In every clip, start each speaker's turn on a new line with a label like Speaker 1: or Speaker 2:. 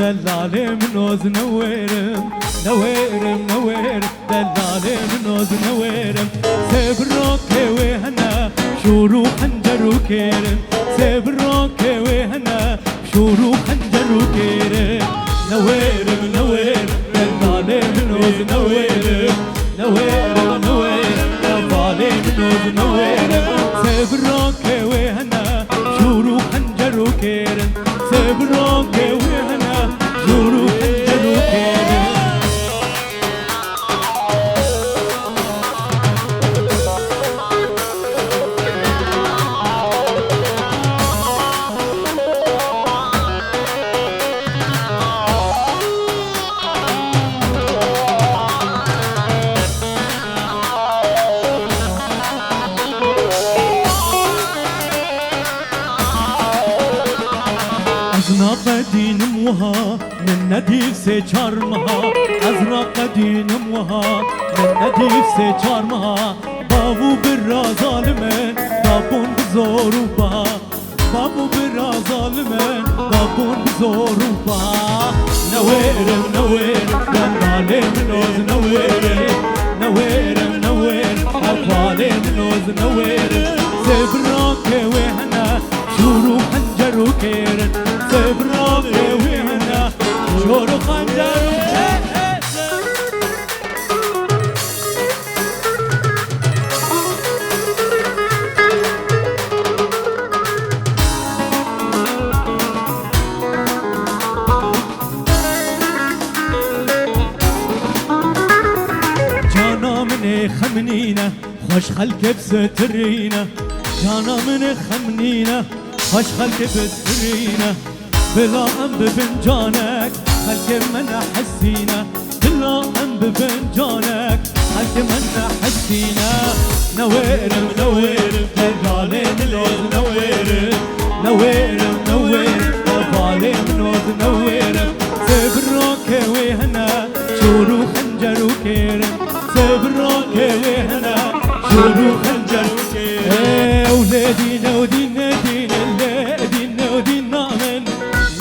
Speaker 1: دلالي منوز نويرم نويرم نويرم دلالي منوز نويرم سبروكي وهنا شورو خنجر وكيرم سبروكي وهنا شورو خنجر وكيرم نويرم نويرم دلالي منوز نويرم نويرم نويرم دلالي منوز نويرم سبروكي وهنا شورو خنجر وكيرم سبروكي وهنا شورو خنجر وكيرم أزرق دين موها من نديف سيچار مها أزرق دين موها من نديف سيچار مها بابو برا ظالمن بابون بزورو بها بابو برا ظالمن بابون بزورو بها نويرم نويرم دلالي منوز نويرم نويرم نويرم أفالي منوز نويرم سبراكي وهنا شورو خنجر وكيرن سبراكي وهنا شورو خنجر وكيرن جانا من خمنينا خوش خلق بسترينا جانا من خمنينا خوش خلق بسترينا بلا ام بفنجانك خلق من حسينا بلا ام بفنجانك خلق من حسينا نويرم نويرم دلالي منوز نويرم نويرم نويرم دلالي منوز نويرم سبروكي وهنا شورو خنجر وكيرم سبروكي وهنا شورو خنجر وكيرم ولادينا ودينا دينا لادينا ودينا من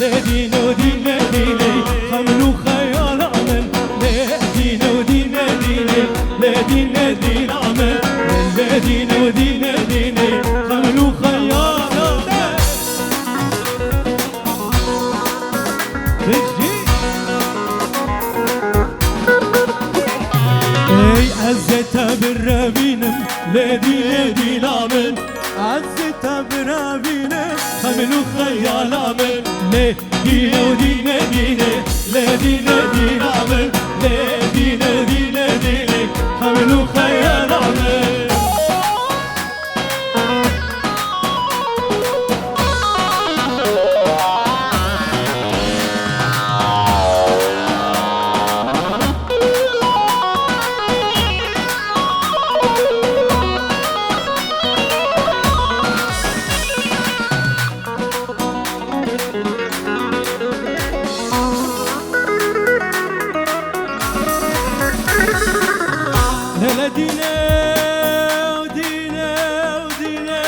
Speaker 1: لادينا ودينا دينا خملو خيال عمل لادينا ودينا دينا لادينا دينا عمل لادينا ودينا دينا خملو خيال عمل اي عزتها بالرابينم لادينا دينا عمل عزتها برابينم خملو خيال عمل لادينا ودينا دينا لادينا دينا عمل لادينا دينا دينا خملو خيال عمل دينا ودينا ودينا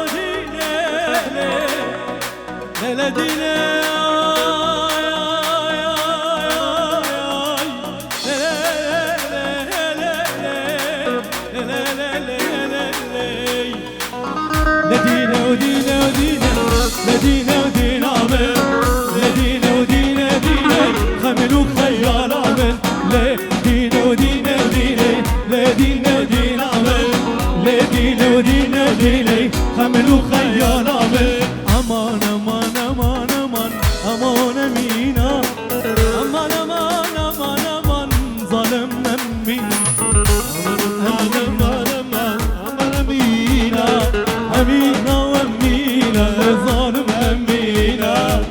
Speaker 1: ودينا لا دينا لدينا ودينا ودينا لدينا ودينا عمل لدينا ودينا دينا خملو خيال عمل لدينا ودينا دينا لدينا ودينا عمل لدينا ودينا دينا خملو خيال عمل امان امان امان امان امان امينا امان امان امان امان ظلمنا امينا امان امان امان امان امينا امينا وامينا ظالم امينا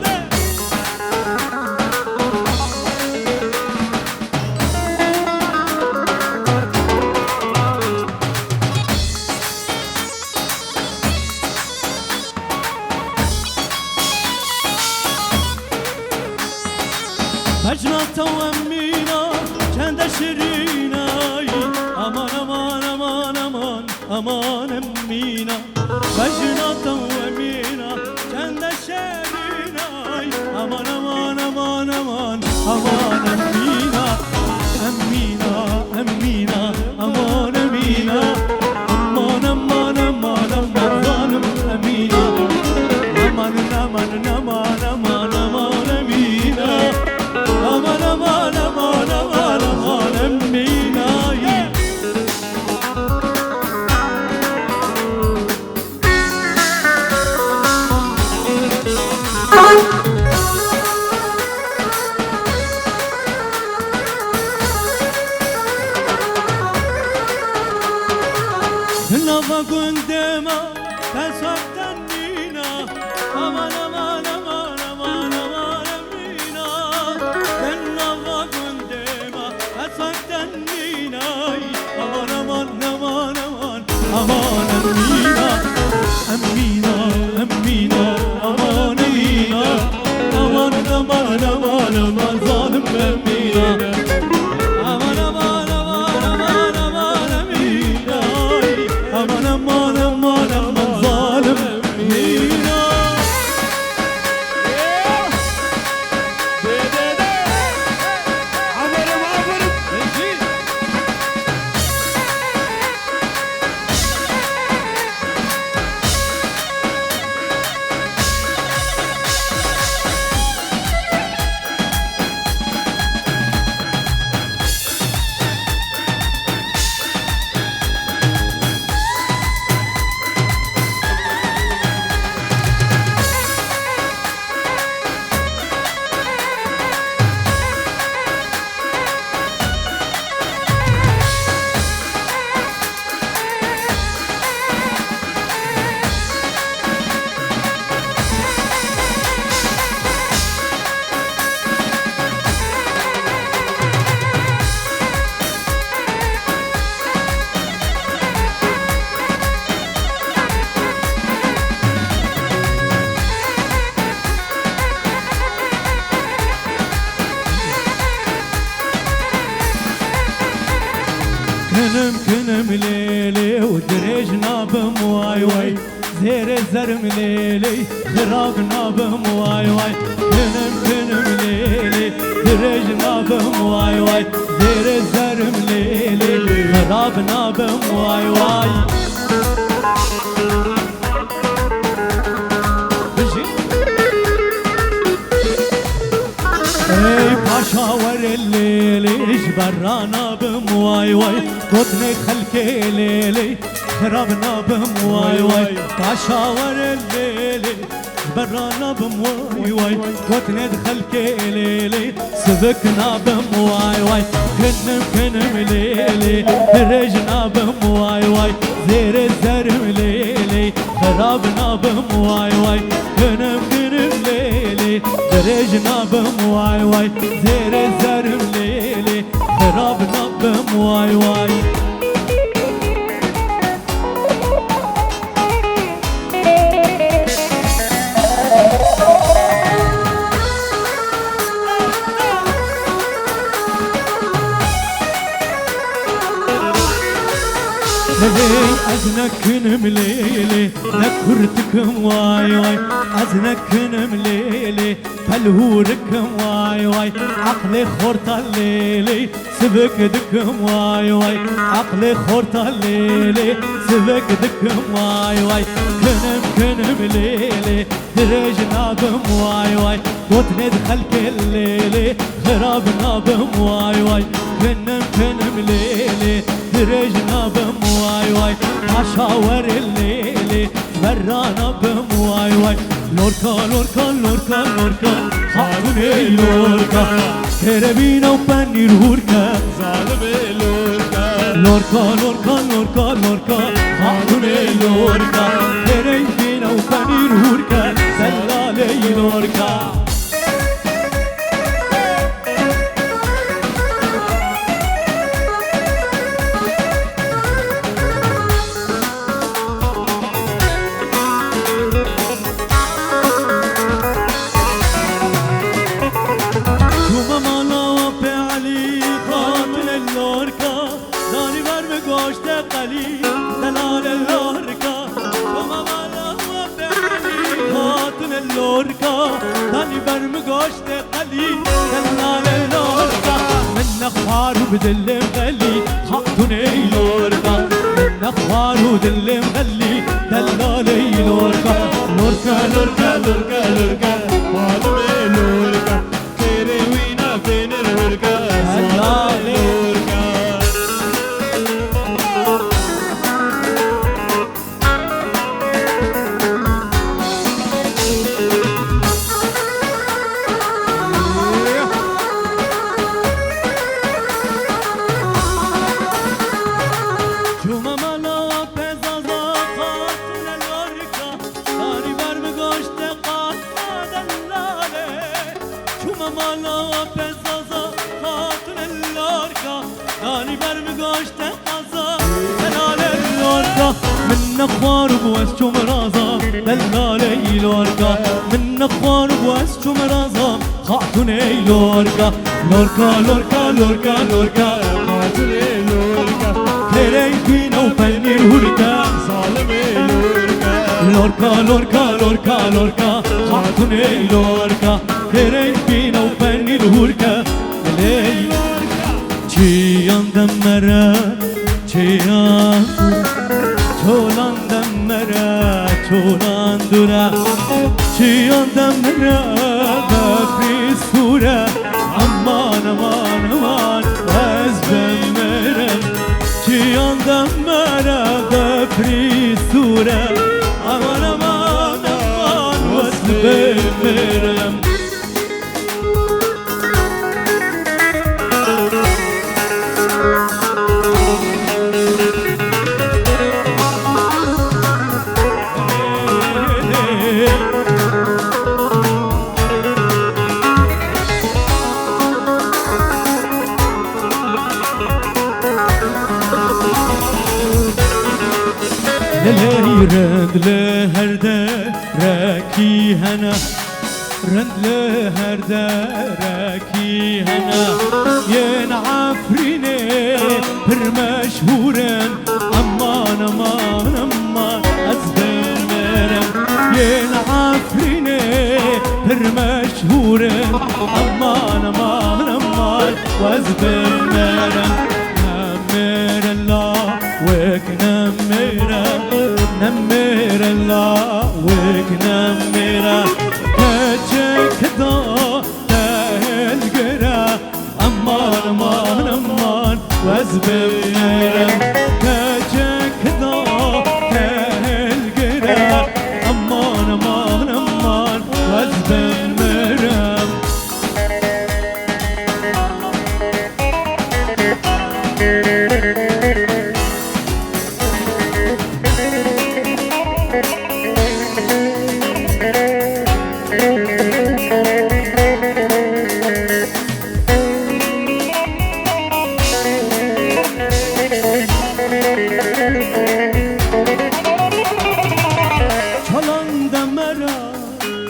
Speaker 1: مجنة وامينا كند شرينا امان امان امان امان امان امينا مجنة وامينا كند شرينا امان امان امان امان aman Emina, Emina, Emina, aman Emina, aman aman aman aman zalim Emina, aman aman aman aman aman Emina, aman aman aman aman aman Emina. Nava gundema tasattanina aman aman aman aman aman Emina, nava gundema tasattanina aman aman aman aman aman Emina, Emina, Emina, aman Emina, aman aman aman aman zalim Emina, aman aman aman aman aman Emina, aman aman aman aman zalim Emina. كنم ليلي ودريجنا بمواي واي زير الزرم ليلي خرابنا بمواي واي كنم ليلي دريجنا بمواي واي زير الزرم ليلي خرابنا بمواي واي اي باشا ور الليل اجبرانا بمواي واي قطني خلكي ليلي خربنا بمواي واي باشا ور الليل اجبرانا بمواي واي قطني خلكي ليلي سبكنا بمواي واي كنم ليلي درجنا بمواي واي زير الزرم ليلي خربنا بمواي واي كنم ليلي درجنا بمواي واي زير الزرم ليلي خرابنا بمواي واي أزنك مليلي نكرتكم واي واي أزنك مليلي فالهوركم واي واي عقلي خورت الليلي سبك دكم واي واي عقلي خورت الليلي سبك دكم واي واي كنم مليلي درجنا بمواي واي قوت ندخل كل ليلي خرابنا بمواي واي كنم مليلي درجنا بمواي واي عشاور الليلي برانا بمواي واي لوركا لوركا لوركا لوركا خاطوني لوركا كربينا وبني الهوركا ظالمي لوركا لوركا لوركا لوركا لوركا خاطوني لوركا كربينا وبني الهوركا سلالي لوركا قليل دلال اللوركا وما مالا وبعلي خاطم اللوركا داني برمقوشت قلي دلال اللوركا من نخوار وبدل مغلي خاطوني لوركا من نخوار ودل مغلي دلالي لوركا لوركا لوركا لوركا لوركا
Speaker 2: معلومة لوركا خيري وينا فين الوركا
Speaker 1: دلالي
Speaker 2: لوركا
Speaker 1: من نخوار بوس مرازا دلالي لوركا من نخوار بوس مرازا خاطوني لوركا لوركا لوركا لوركا لوركا
Speaker 2: معلومة لوركا
Speaker 1: كري فينا وفني الهوركا
Speaker 2: ظالمة لوركا
Speaker 1: لوركا لوركا لوركا لوركا خاطوني لوركا كري فينا وفني الهوركا لي چیان دمره چیان چولان دمره چولان دوره چیان دمره بفری سوره امان امان امان از بمرم چیان دمره بفری سوره امان امان امان از بمرم رند لهر درکی هنا رند لهر درکی هنا ين عفريني پر مشهورن امان امان امان از برمرم ين عفريني پر مشهورن امان امان امان واز برمرم نمر الله وك نمره نمر الله وك نمره كجك دا تهلقرا امان امان امان وازبرم كجك دا تهلقرا امان امان امان وازبرم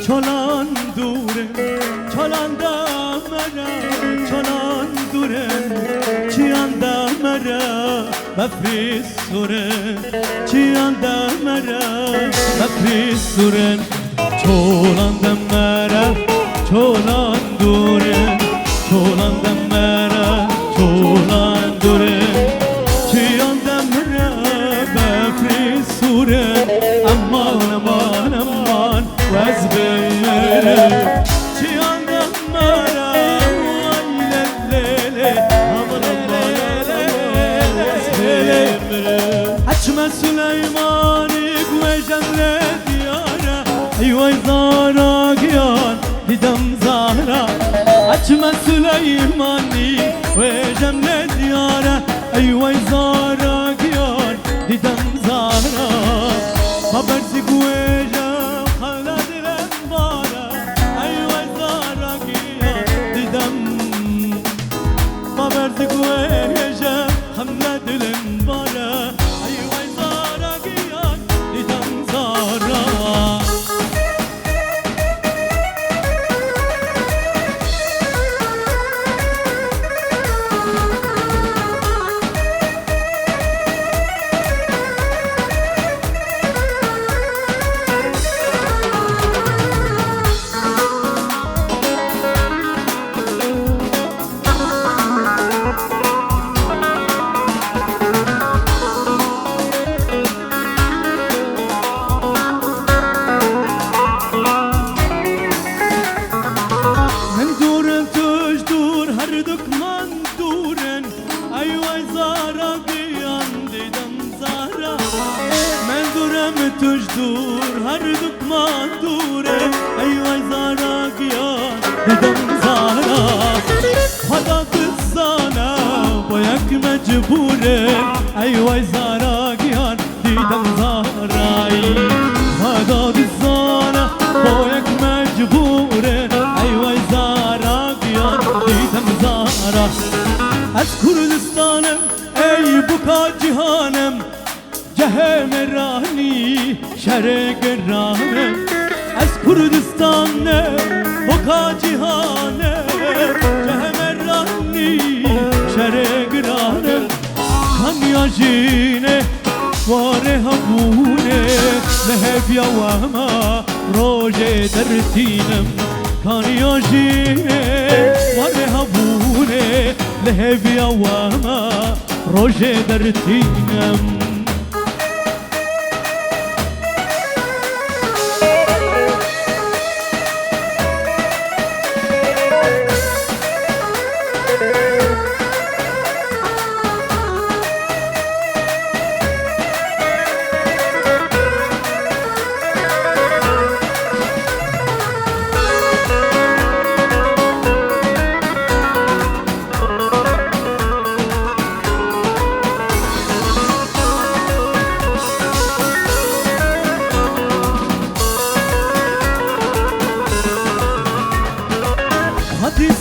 Speaker 1: چلان دوره چلان دمره چلان دوره چیان دمره بفری سوره چیان دمره بفری سوره چلان دمره چلان دوره چلان دمره چلان دوره چیان دمره بفری سوره امان امان امان واز بمرم چیان دمره وایل لیله امر لیله اچمه سلیمانی گوشم دیاره ایوای زارا گیان دیدم زهرا اچمه سلیمانی گوشم دیاره ایوای زارا گیان دیدم زهرا خبرسی گوشم دور هر دکمان دوره ای وای زارا گیان دیدم زارا خدا دستانه با یک مجبوره ای وای زارا گیان دیدم زارایی خدا دستانه با یک مجبوره ای وای زارا گیان دیدم زارا از کردستانم ای بکا جهانم جه مرانی شرق رانم از کردستانم بکا جهانم جه مرانی شرق رانم خانیا جینه واره همونه لهبیا وما روژه درتینم خانیا جینه واره همونه لهبیا وما روژه درتینم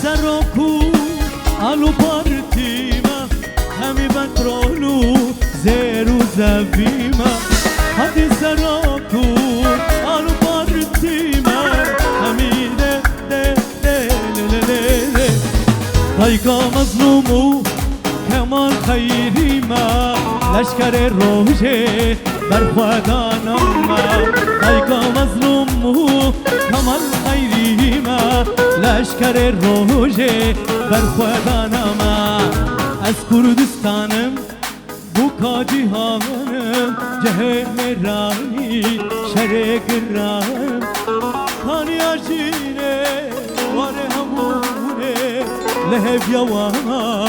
Speaker 1: سرکو آلو پارتیما همی بطرولو زیرو زویما هدی سرکو آلو پارتیما همی ده ده ده ده ده ده دایگا مظلومو کمان خیریما لشکر روژه بر خودانم دایگا مظلومو کمان خیریما لشکر روژه بر خودانم از کردستانم بوکا جهانم جه مرانی شرق رانم خانیا جینه واره همونه لهبیا وما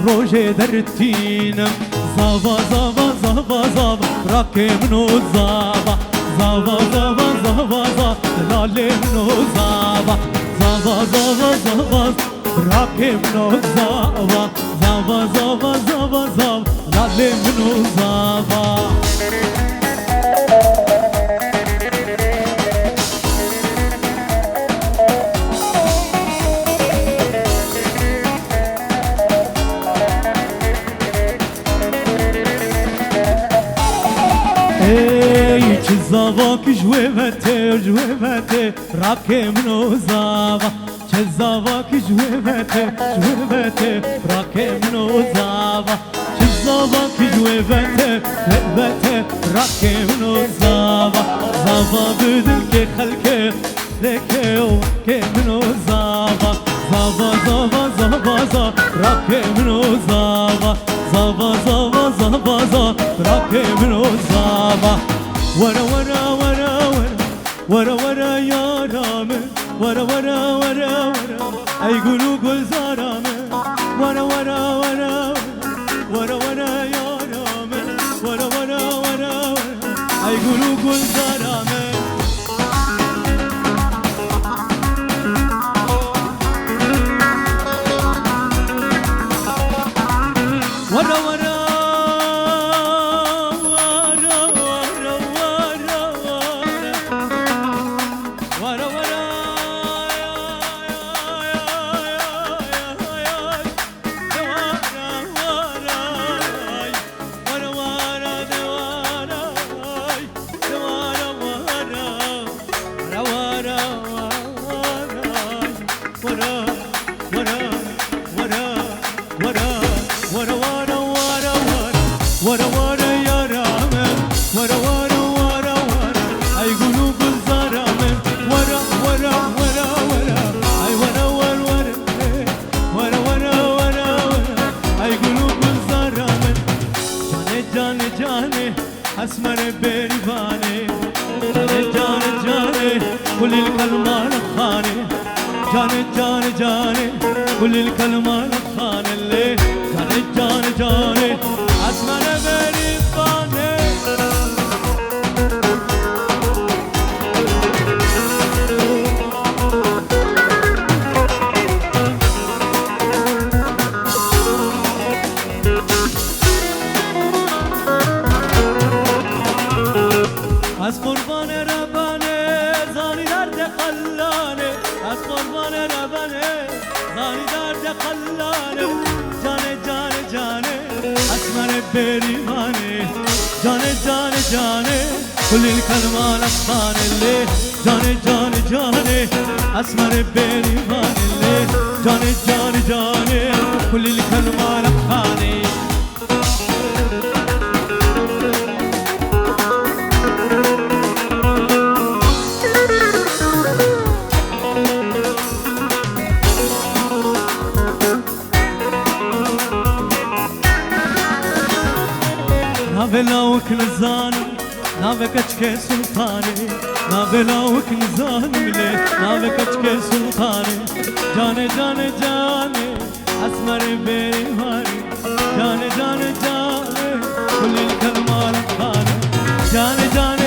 Speaker 1: روژه درتینم زاوا زاوا زاوا زاوا راکمنو زاوا زاوا زاوا زاوا زاوا لالمنو زاوا زاوا زاوا زاوا راکمنو زاوا زاوا زاوا زاوا زاوا لالمنو زاوا زاوا که جوه راکمنو زاوا چه زاوا که جوه راکمنو زاوا چه زاوا که جوه راکمنو زاوا زاوا بدل که خلکه لکه و که منو زاوا زاوا زاوا زاوا زاوا راکمنو زاوا زاوا زاوا زاوا زاوا راکمنو زاوا ورا ورا ورا ورا ورا ورا يا رامي ورا ورا ورا ورا اي قولوا قول زارامي ورا ورا ورا ورا ورا يا رامي ورا ورا ورا اي قولوا قول زارامي ورا ورا اسمر بریوانه جان جانه كل الكلمان خانه جان جان جانه كل الكلمان خانه اللي جان جانه اسمر بریوانه لبانه زانی درد قلانه از قربان لبانه زانی درد قلانه جانه جانه جانه اسمر بریمانه جانه جانه جانه كل الكلمة لفان اللي جاني جاني جاني أسمر بيريمان اللي جاني جاني جاني كل الكلمة لفاني نابلاوك نزاني نابكتشك سلطاني نابلاوك نزاني ملي نابكتشك سلطاني جاني جاني جاني أسمر بيماني جاني جاني جاني كل الكلمة لفاني جاني جاني